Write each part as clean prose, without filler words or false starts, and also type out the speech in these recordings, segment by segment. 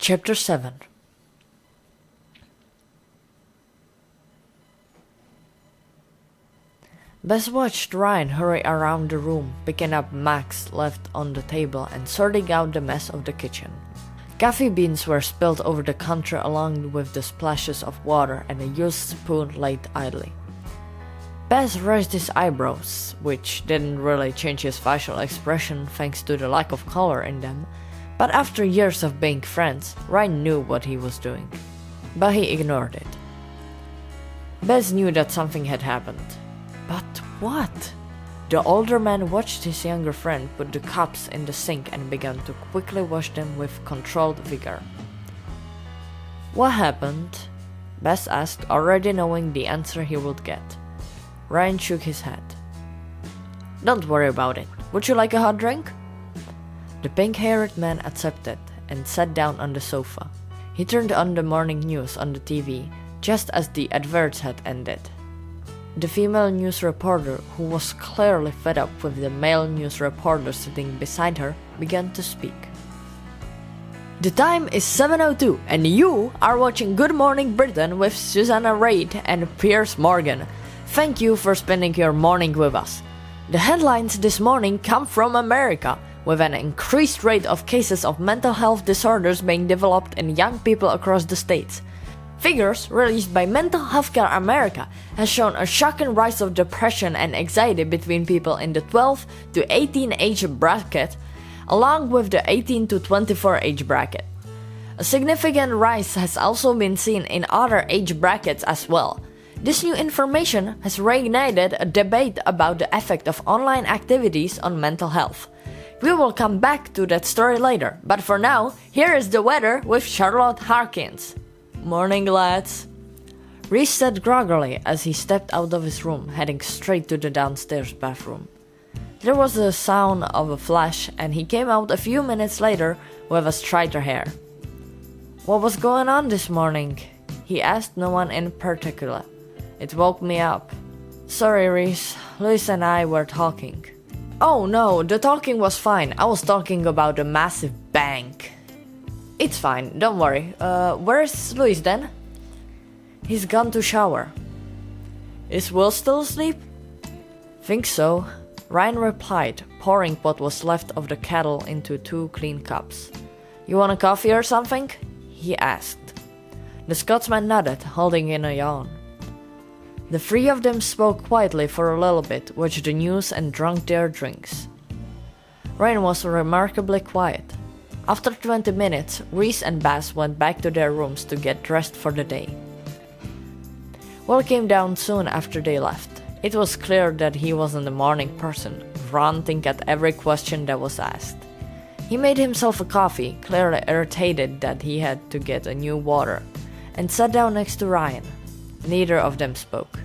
Chapter 7. Bess watched Ryan hurry around the room, picking up Max left on the table and sorting out the mess of the kitchen. Coffee beans were spilled over the counter along with the splashes of water, and a used spoon laid idly. Bess raised his eyebrows, which didn't really change his facial expression thanks to the lack of color in them, but after years of being friends, Ryan knew what he was doing. But he ignored it. Bess knew that something had happened. But what? The older man watched his younger friend put the cups in the sink and began to quickly wash them with controlled vigor. What happened? Bess asked, already knowing the answer he would get. Ryan shook his head. Don't worry about it. Would you like a hot drink? The pink-haired man accepted and sat down on the sofa. He turned on the morning news on the TV just as the adverts had ended. The female news reporter, who was clearly fed up with the male news reporter sitting beside her, began to speak. The time is 7:02 and you are watching Good Morning Britain with Susanna Reid and Piers Morgan. Thank you for spending your morning with us. The headlines this morning come from America, with an increased rate of cases of mental health disorders being developed in young people across the states. Figures released by Mental Healthcare America has shown a shocking rise of depression and anxiety between people in the 12 to 18 age bracket, along with the 18 to 24 age bracket. A significant rise has also been seen in other age brackets as well. This new information has reignited a debate about the effect of online activities on mental health. We will come back to that story later, but for now, here is the weather with Charlotte Harkins. Morning, lads. Reese said groggily as he stepped out of his room, heading straight to the downstairs bathroom. There was the sound of a flash, and he came out a few minutes later with a straighter hair. What was going on this morning? He asked no one in particular. It woke me up. Sorry, Reese. Louis and I were talking. Oh no, the talking was fine. I was talking about a massive bank. It's fine, don't worry. Where's Louis then? He's gone to shower. Is Will still asleep? Think so, Ryan replied, pouring what was left of the kettle into 2 clean cups. You want a coffee or something? He asked. The Scotsman nodded, holding in a yawn. The 3 of them spoke quietly for a little bit, watched the news and drank their drinks. Ryan was remarkably quiet. After 20 minutes, Reese and Bess went back to their rooms to get dressed for the day. Will came down soon after they left. It was clear that he wasn't a morning person, ranting at every question that was asked. He made himself a coffee, clearly irritated that he had to get a new water, and sat down next to Ryan. Neither of them spoke.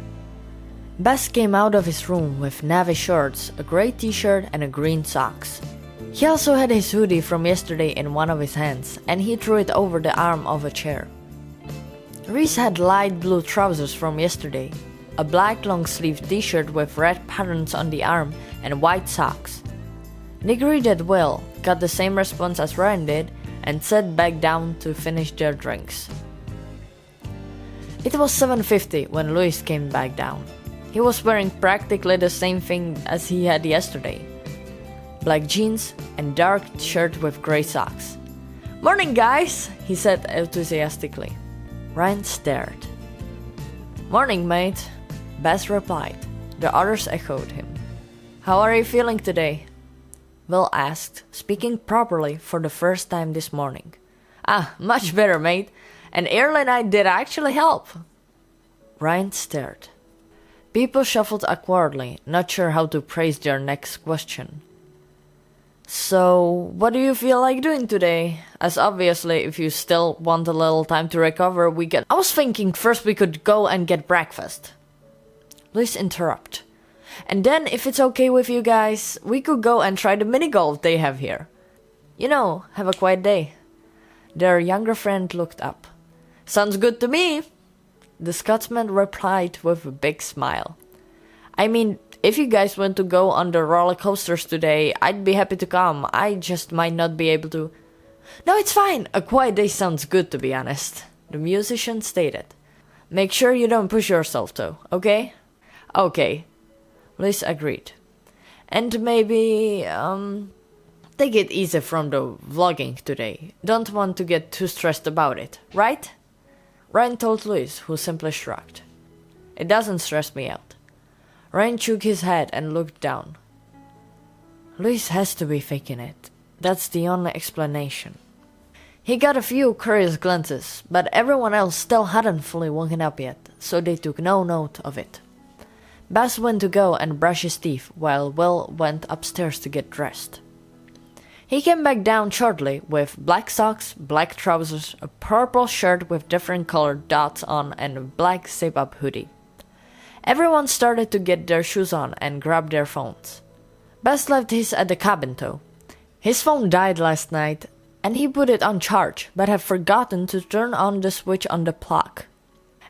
Bess came out of his room with navy shorts, a grey t-shirt and a green socks. He also had his hoodie from yesterday in one of his hands, and he threw it over the arm of a chair. Reese had light blue trousers from yesterday, a black long-sleeved t-shirt with red patterns on the arm, and white socks. They agreed that Will got the same response as Ryan did, and sat back down to finish their drinks. It was 7:50 when Louis came back down. He was wearing practically the same thing as he had yesterday. Black jeans and dark shirt with grey socks. Morning, guys, he said enthusiastically. Ryan stared. Morning, mate, Bess replied. The others echoed him. How are you feeling today? Will asked, speaking properly for the first time this morning. Much better, mate. An early night did actually help. Ryan stared. People shuffled awkwardly, not sure how to praise their next question. So, what do you feel like doing today? As obviously, if you still want a little time to recover, we can... I was thinking first we could go and get breakfast. Please interrupt. And then, if it's okay with you guys, we could go and try the mini-golf they have here. You know, have a quiet day. Their younger friend looked up. Sounds good to me, the Scotsman replied with a big smile. I mean, if you guys want to go on the roller coasters today, I'd be happy to come. I just might not be able to. No, it's fine. A quiet day sounds good, to be honest, the musician stated. Make sure you don't push yourself, though, okay? Okay, Liz agreed. And maybe, take it easy from the vlogging today. Don't want to get too stressed about it, right? Ryan told Luis, who simply shrugged. It doesn't stress me out. Ryan shook his head and looked down. Luis has to be faking it. That's the only explanation. He got a few curious glances, but everyone else still hadn't fully woken up yet, so they took no note of it. Baz went to go and brush his teeth while Will went upstairs to get dressed. He came back down shortly with black socks, black trousers, a purple shirt with different colored dots on, and a black zip-up hoodie. Everyone started to get their shoes on and grab their phones. Baz left his at the cabin though. His phone died last night, and he put it on charge, but had forgotten to turn on the switch on the plug.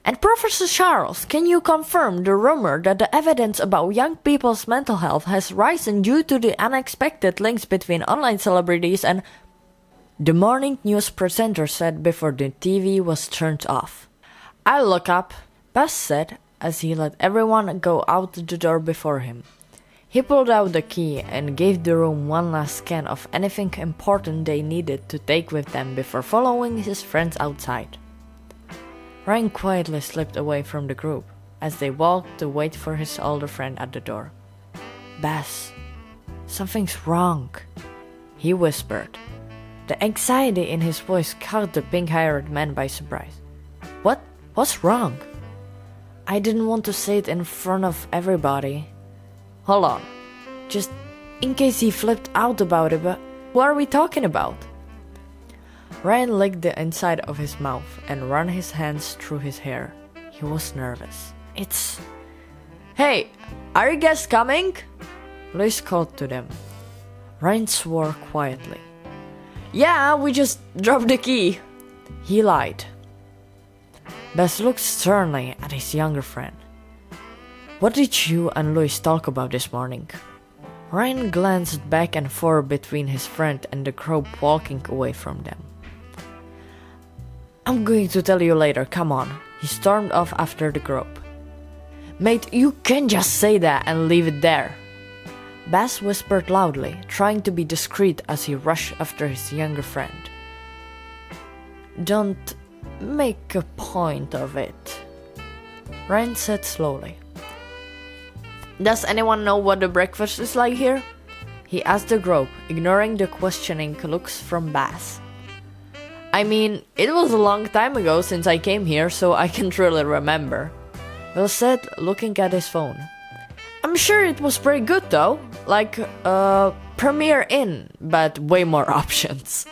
And Professor Charles, can you confirm the rumor that the evidence about young people's mental health has risen due to the unexpected links between online celebrities and... The morning news presenter said before the TV was turned off. I'll look up, Baz said as he let everyone go out the door before him. He pulled out the key and gave the room one last scan of anything important they needed to take with them before following his friends outside. Ryan quietly slipped away from the group as they walked to wait for his older friend at the door. Baz, something's wrong, he whispered. The anxiety in his voice caught the pink-haired man by surprise. What's wrong? I didn't want to say it in front of everybody. Hold on, just in case he flipped out about it, but what are we talking about? Ryan licked the inside of his mouth and ran his hands through his hair. He was nervous. Hey, are you guys coming? Luis called to them. Ryan swore quietly. Yeah, we just dropped the key. He lied. Baz looked sternly at his younger friend. What did you and Luis talk about this morning? Ryan glanced back and forth between his friend and the group walking away from them. I'm going to tell you later, come on. He stormed off after the group. Mate, you can't just say that and leave it there. Baz whispered loudly, trying to be discreet as he rushed after his younger friend. Don't make a point of it, Ryan said slowly. Does anyone know what the breakfast is like here? He asked the group, ignoring the questioning looks from Baz. I mean, it was a long time ago since I came here, so I can't really remember, Will said, looking at his phone. I'm sure it was pretty good though, like Premier Inn, but way more options.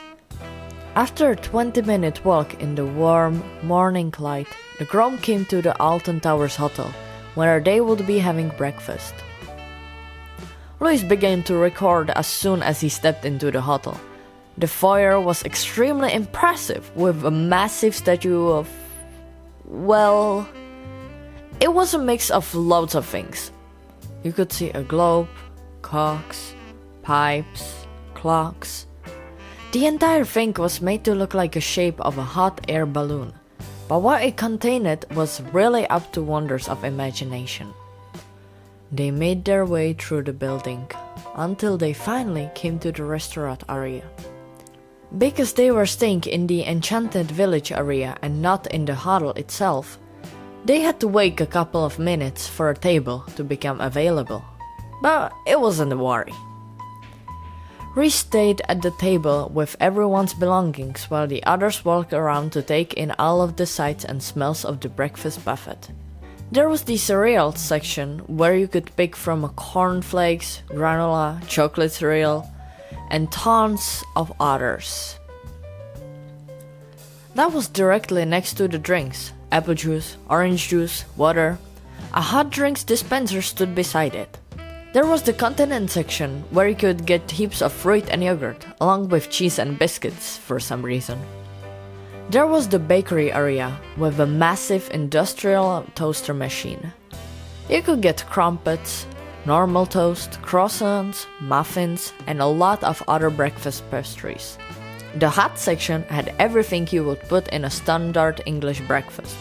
After a 20-minute walk in the warm morning light, the group came to the Alton Towers Hotel, where they would be having breakfast. Luis began to record as soon as he stepped into the hotel. The foyer was extremely impressive, with a massive statue of... well... it was a mix of loads of things. You could see a globe, cocks, pipes, clocks. The entire thing was made to look like a shape of a hot air balloon, but what it contained was really up to wonders of imagination. They made their way through the building, until they finally came to the restaurant area. Because they were staying in the Enchanted Village area and not in the hotel itself, they had to wait a couple of minutes for a table to become available. But it wasn't a worry. Reese stayed at the table with everyone's belongings while the others walked around to take in all of the sights and smells of the breakfast buffet. There was the cereal section where you could pick from cornflakes, granola, chocolate cereal, and tons of others. That was directly next to the drinks, apple juice, orange juice, water. A hot drinks dispenser stood beside it. There was the continent section where you could get heaps of fruit and yogurt, along with cheese and biscuits for some reason. There was the bakery area with a massive industrial toaster machine. You could get crumpets, normal toast, croissants, muffins, and a lot of other breakfast pastries. The hot section had everything you would put in a standard English breakfast.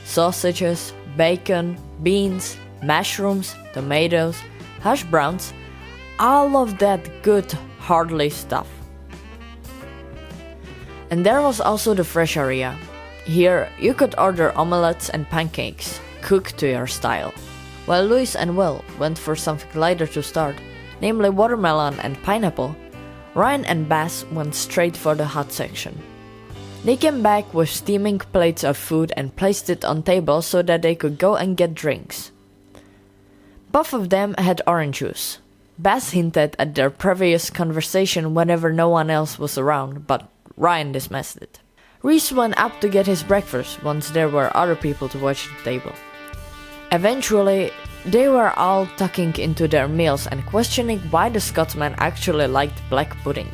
Sausages, bacon, beans, mushrooms, tomatoes, hash browns, all of that good, hearty stuff. And there was also the fresh area. Here, you could order omelets and pancakes, cooked to your style. While Louis and Will went for something lighter to start, namely watermelon and pineapple, Ryan and Baz went straight for the hot section. They came back with steaming plates of food and placed it on tables so that they could go and get drinks. Both of them had orange juice. Baz hinted at their previous conversation whenever no one else was around, but Ryan dismissed it. Reese went up to get his breakfast once there were other people to watch the table. Eventually, they were all tucking into their meals and questioning why the Scotsman actually liked black pudding.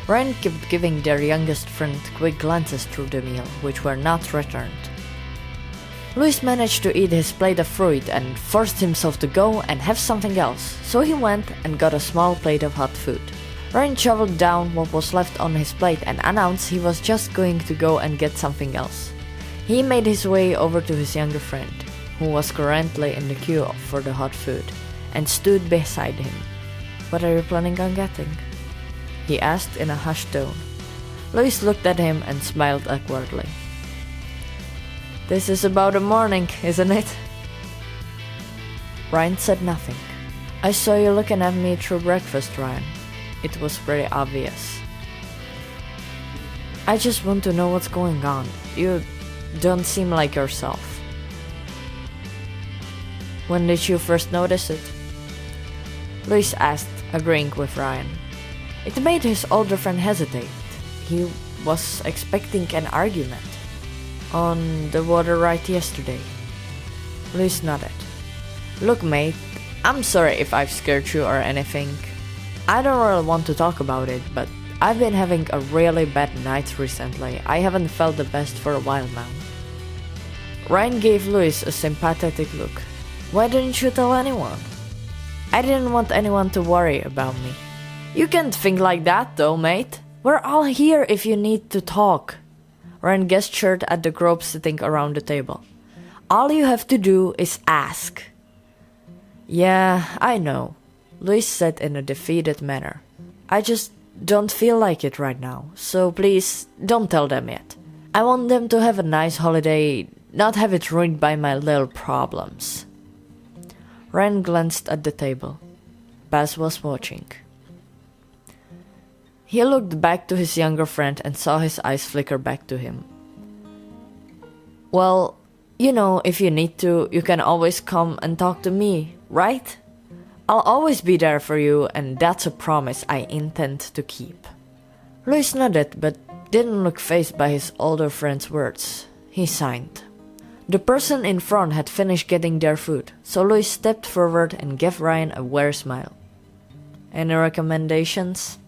Ryan kept giving their youngest friend quick glances through the meal, which were not returned. Louis managed to eat his plate of fruit and forced himself to go and have something else, so he went and got a small plate of hot food. Ryan shoveled down what was left on his plate and announced he was just going to go and get something else. He made his way over to his younger friend, who was currently in the queue for the hot food, and stood beside him. "What are you planning on getting?" he asked in a hushed tone. Louis looked at him and smiled awkwardly. "This is about the morning, isn't it?" Ryan said nothing. "I saw you looking at me through breakfast, Ryan. It was pretty obvious." "I just want to know what's going on. You don't seem like yourself." "When did you first notice it?" Louis asked, agreeing with Ryan. It made his older friend hesitate. He was expecting an argument. "On the water ride yesterday." Louis nodded. "Look, mate, I'm sorry if I've scared you or anything. I don't really want to talk about it, but I've been having a really bad night recently. I haven't felt the best for a while now." Ryan gave Louis a sympathetic look. "Why didn't you tell anyone?" "I didn't want anyone to worry about me." "You can't think like that though, mate. We're all here if you need to talk." Ryan gestured at the group sitting around the table. "All you have to do is ask." "Yeah, I know," Louis said in a defeated manner. "I just don't feel like it right now, so please don't tell them yet. I want them to have a nice holiday, not have it ruined by my little problems." Ryan glanced at the table. Baz was watching. He looked back to his younger friend and saw his eyes flicker back to him. "Well, you know, if you need to, you can always come and talk to me, right? I'll always be there for you, and that's a promise I intend to keep." Louis nodded, but didn't look fazed by his older friend's words. He signed. The person in front had finished getting their food, so Louis stepped forward and gave Ryan a weary smile. "Any recommendations?"